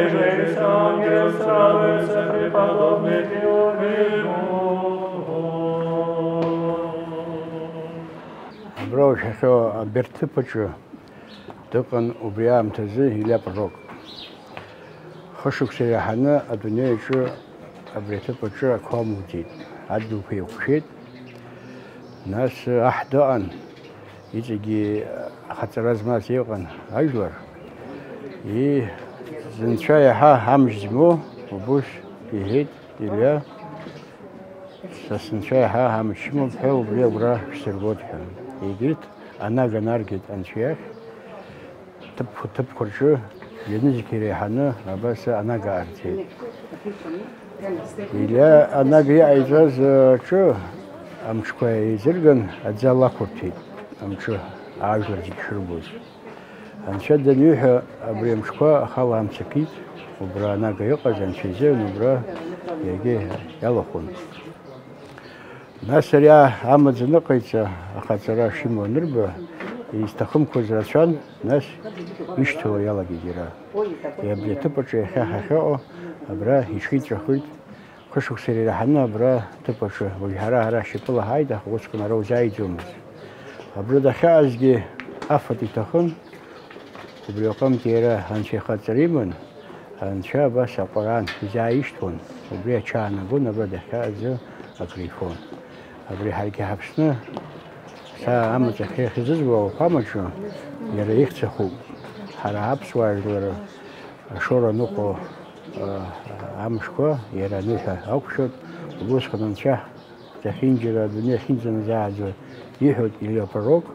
весь ангел славится, преподобный Броуч, что берцы почу, только убьям тазы или пророк. Хошук серяхана, а дуня еще берцы почу, а коммутит. Адду пьюкшит. Нас ахдаан. Итиги хатразмас йоган ажвар. И зенчая хамжмо, убуш ихит или сенчая хамшмо пел блебра серготха. И говорит, она гонаргит анчех, тып курчу, янычкире хана, абаса она гарти. Или она гия айзаз чу, амчкой изырган, адзала курти, амчу ажварди чурбуз. Анча данюха абремшка хала амцакит, убра она гайока занчезе, убра яги ялохун. Насаря амадзина кайца, ахацара шимо нырба, и стахум козрачан нас ишту ялагидира. Я блета поче ха-ха-ха, абра ишкит рахут, кошук серира ханна абра тупоче, вульхара шипла хайда, воскуна розайдумс. Абра дахазги афати тахун, убрякам тера анче хацаримун, анча баса паран заиштун, убря чана бун абра дахазу акрифон. Абри харки хапсна, са амаца хехизызва памачу, яра ихцаху, хара хапсважлара, шора нуко амшко, яра нуха аукшот, лускананча, захинджира, дуня хинджана заадзу, ихот или пророк,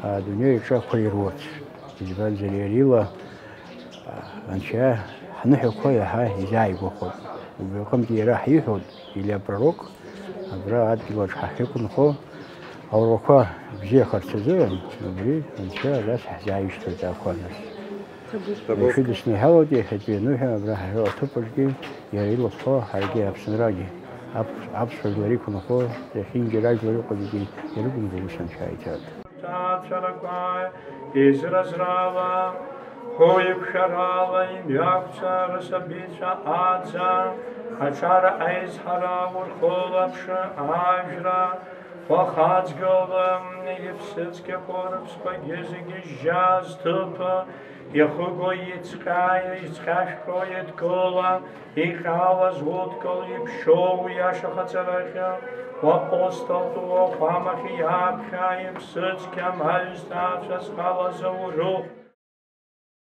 а дуня ича хуирвот. Избан залерила, анча, ханухи коя ха, изай гохот. Убрякам тира ихот или пророк, абра адгилоч хахикун хо, ауроква бзе харцезен, абри анча лас хазяишто таконас. Шидисни хаводи хати нуха абра хо тупожги ярило хо харги абсенраги. Абсфаглари кун хо захинги раглари кодиги ярубун гулусан чайтат. Изразрава, хоев шарава, имявца, расабица, адза, хачара айзхара, урхолапша, ажра, пахацгалам, египсицке корабска, гезиги жаз, тупа, Яхуго Ицкая, Ицкашкоет Кола, Ихала Зводкол, Ипшоу, Яшахацараха, Апостол Туо, Памахи Абха, Ипсицкам, Альставша, Скала Зауру.